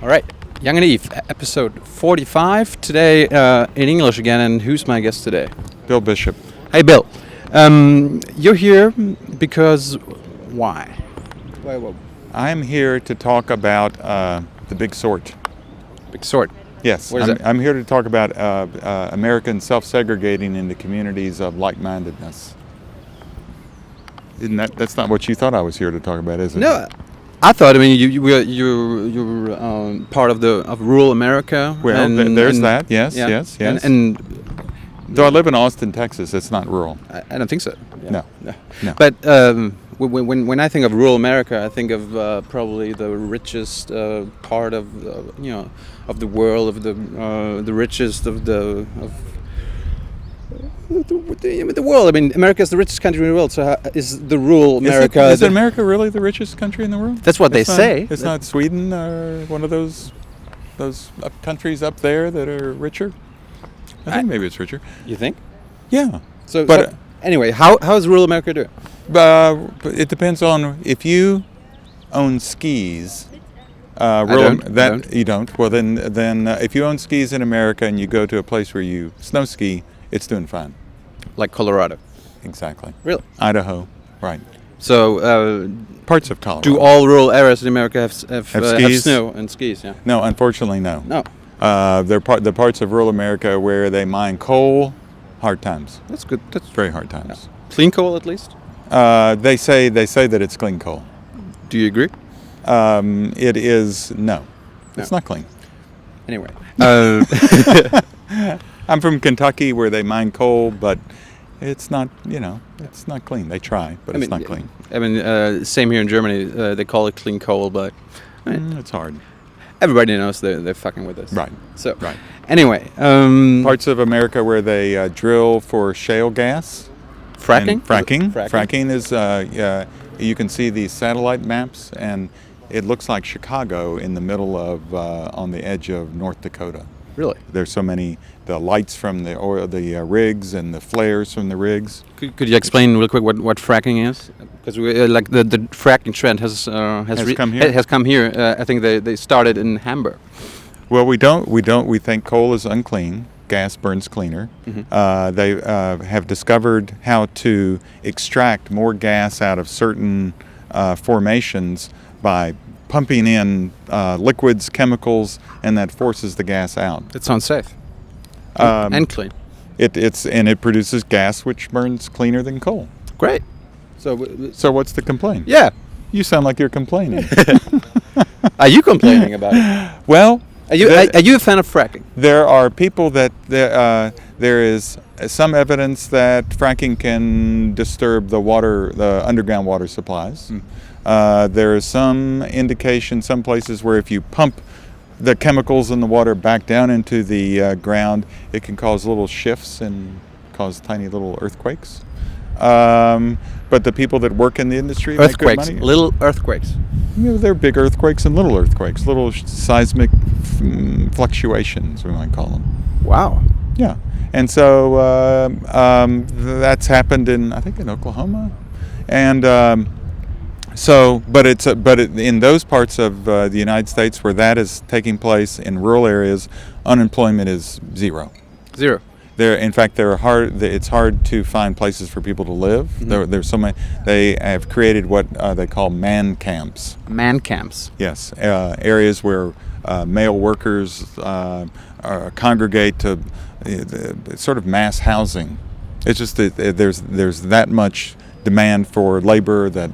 All right, Jung Naiv, episode 45. Today in English again, and who's my guest today? Bill Bishop. Hey, Bill. You're here because why? Why? I'm here to talk about the big sort. Big sort. Yes, What is that? I'm here to talk about Americans self-segregating into communities of like-mindedness. That's not what you thought I was here to talk about, is it? No, I thought. I mean, you're part of rural America. Well, there's that. Yes, yeah. yes. And Though I live in Austin, Texas, it's not rural. I don't think so. Yeah. No. But when I think of rural America, I think of probably the richest part of of the world, of the richest of the world. I mean, America is the richest country in the world. So is the rural America? Is America really the richest country in the world? That's what they say. It's not Sweden or one of those countries up there that are richer. I think maybe it's richer. You think? Yeah. So, But anyway, how is rural America doing? it depends on if you own skis. I don't. You don't. Well, then if you own skis in America and you go to a place where you snow ski, it's doing fine. Like Colorado. Exactly. Really? Idaho. Right. So Parts of Colorado. do all rural areas in America have skis? snow and skis? Yeah. No, unfortunately, no. No. The parts of rural America where they mine coal, hard times. That's good. That's Very hard times. clean coal, at least. They say that it's clean coal. Do you agree? It is no. It's not clean. Anyway. I'm from Kentucky where they mine coal, but it's not, it's not clean. They try, but it's not clean. I mean, same here in Germany. They call it clean coal, but It's hard. everybody knows they're fucking with us. Right. So, Right. anyway. Parts of America where they drill for shale gas. Fracking? And fracking. Fracking. Fracking is, you can see these satellite maps, and it looks like Chicago in the middle of, on the edge of North Dakota. Really? There's so many, the lights from the oil, the rigs, and the flares from the rigs. Could you explain real quick what fracking is? Because like the fracking trend has come here? Has come here. I think they started in Hamburg. Well, we don't. We think coal is unclean. Gas burns cleaner. Mm-hmm. They have discovered how to extract more gas out of certain formations by pumping in liquids, chemicals, and that forces the gas out. It sounds safe and clean. It produces gas which burns cleaner than coal. Great. So what's the complaint? yeah. You sound like you're complaining. Are you complaining about it? Well, Are you a fan of fracking? there are people that there is some evidence that fracking can disturb the underground water supplies. There is some indication, some places where if you pump the chemicals in the water back down into the ground, it can cause little shifts and cause tiny little earthquakes. But the people that work in the industry make good Earthquakes, money. little earthquakes. There are big earthquakes and little earthquakes, little seismic fluctuations, we might call them. Wow. Yeah, and so that's happened in Oklahoma, and in those parts of the United States where that is taking place in rural areas, unemployment is zero. Zero. In fact, it's hard to find places for people to live. Mm-hmm. There's so many. They have created what they call man camps. Man camps. Yes, areas where male workers congregate to sort of mass housing. It's just that there's that much demand for labor that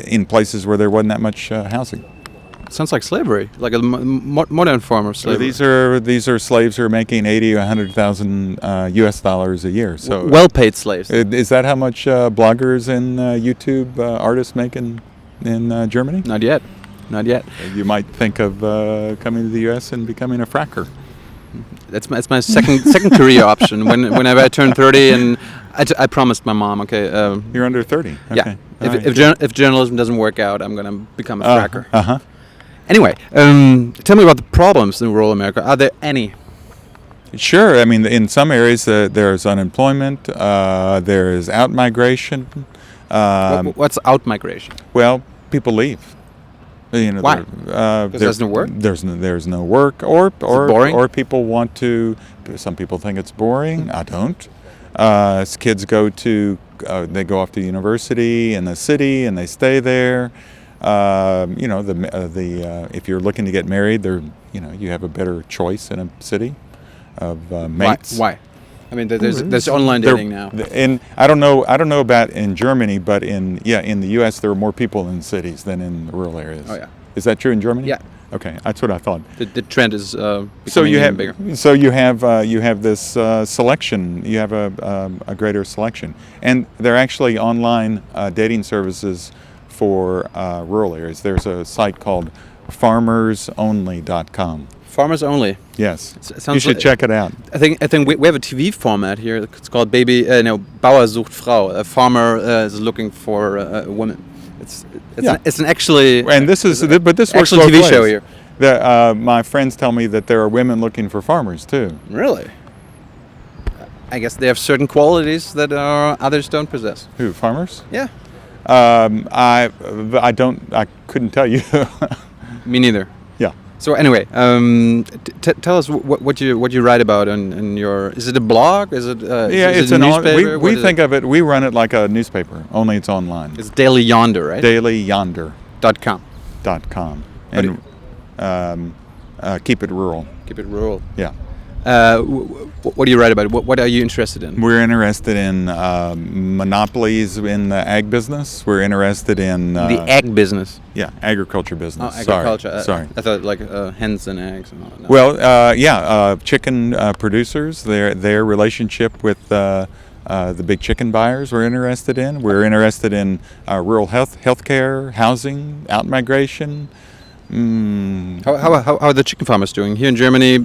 in places where there wasn't that much housing. Sounds like slavery, like a modern form of slavery. These are slaves who are making $80,000 or $100,000 U.S. dollars a year. So well-paid slaves. Is that how much bloggers and YouTube artists make in Germany? Not yet. You might think of coming to the U.S. and becoming a fracker. That's my second career option. Whenever I turn 30, and I promised my mom, okay. You're under 30. Okay. Yeah. If journalism doesn't work out, I'm gonna become a fracker. Uh-huh. Anyway, tell me about the problems in rural America. Are there any? Sure. I mean, in some areas there's unemployment. There is out-migration. What's out-migration? Well, people leave. You know, Why? Because it doesn't work? There's no work, or boring? or people want to. Some people think it's boring. I don't. Kids they go off to university in the city and they stay there. You know, if you're looking to get married, you have a better choice in a city of mates. Why? I mean, there's online dating now. And I don't know about in Germany, but in the U.S. there are more people in cities than in rural areas. Oh yeah. Is that true in Germany? Yeah. Okay, that's what I thought. The trend is becoming even bigger. So you have this selection. You have a greater selection, and they're actually online dating services for rural areas. There's a site called farmersonly.com. Farmers only. Yes, It you sounds should like- check it out. I think we have a TV format here. It's called Bauer sucht Frau. A farmer is looking for a woman. It's an actually. And this is, but this works actual both TV ways. show here. My friends tell me that there are women looking for farmers too. Really? I guess they have certain qualities that others don't possess. Who, farmers? Yeah. I couldn't tell you. Me neither. Yeah. So anyway, tell us what you write about in your. Is it a blog? Is it? It's a an newspaper? we think of it. We run it like a newspaper, only it's online. It's Daily Yonder, right? DailyYonder.com. .com. And keep it rural. Keep it rural. Yeah. What do you write about? What are you interested in? We're interested in monopolies in the ag business. We're interested in The egg business. Yeah, agriculture business. Oh, agriculture. Sorry. I thought like hens and eggs. And all that. No. Well, chicken producers. Their relationship with the big chicken buyers. We're interested in. We're interested in rural healthcare, housing, outmigration. How are the chicken farmers doing here in Germany?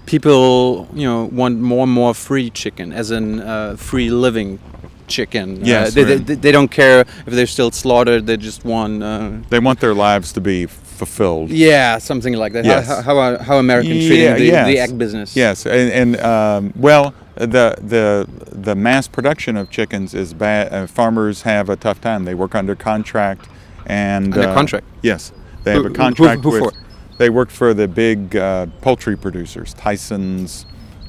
People, want more and more free chicken, as in free living chicken. Yes, they don't care if they're still slaughtered. They just want. They want their lives to be fulfilled. Yeah, something like that. Yes. How Americans treating the egg business? Yes, and the mass production of chickens is bad. Farmers have a tough time. They work under contract and Under contract. Yes. They have a contract who with. for? They work for the big poultry producers, Tyson's.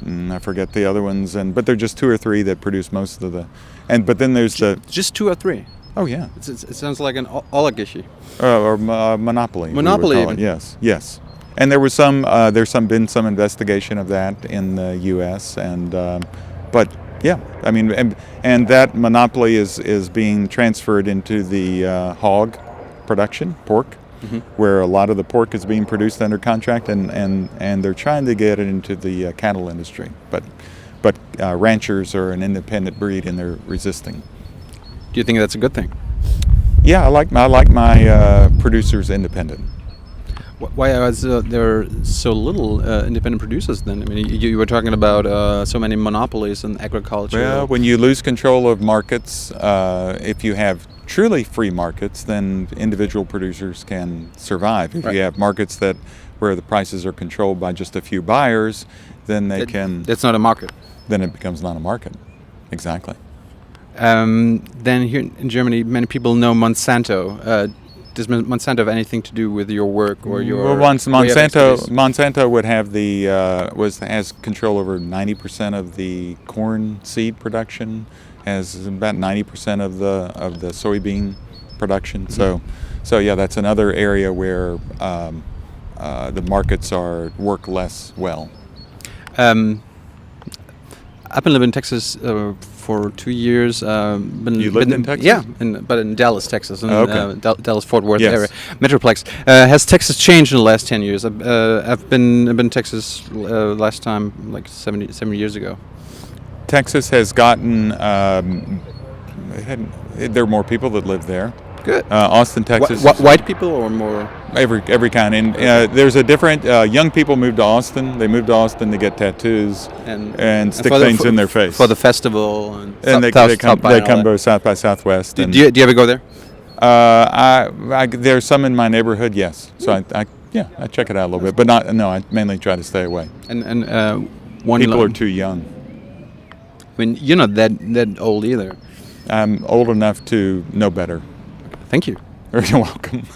I forget the other ones, but they're just two or three that produce most of the. But then there's the. Just 2 or 3. Oh yeah. It sounds like an oligarchy. Or monopoly. Monopoly. We would call it. Yes. And there was been some investigation of that in the U.S. But yeah, I mean, and that monopoly is being transferred into the hog production, pork. Mm-hmm. Where a lot of the pork is being produced under contract, and they're trying to get it into the cattle industry. But ranchers are an independent breed, and they're resisting. Do you think that's a good thing? Yeah, I like my producers independent. Why are there so little independent producers then? I mean, you were talking about so many monopolies in agriculture. Well, when you lose control of markets, if you have truly free markets, then individual producers can survive. If you have markets where the prices are controlled by just a few buyers, then That's not a market. Then it becomes not a market. Exactly. Then here in Germany, many people know Monsanto. Does Monsanto have anything to do with your work or your? Well, Monsanto would have has control over 90% of the corn seed production. Has about 90% of the soybean production. Mm-hmm. So yeah, that's another area where the markets work less well. I've been living in Texas for 2 years. You lived in Texas? Yeah, but in Dallas, Texas, in Dallas-Fort Worth area, Metroplex. Has Texas changed in the last 10 years? I've been in Texas last time like 70 years ago. Texas has gotten. There are more people that live there. Good. Austin, Texas. White people or more? Every kind. And there's a different. Young people move to Austin. They move to Austin to get tattoos and stick things in their face for the festival. And they come to South by Southwest. Do you ever go there? There's some in my neighborhood. Yes. So I check it out a little bit, but not. No, I mainly try to stay away. And people are too young. I mean, you're not that old either. I'm old enough to know better. Thank you. You're welcome.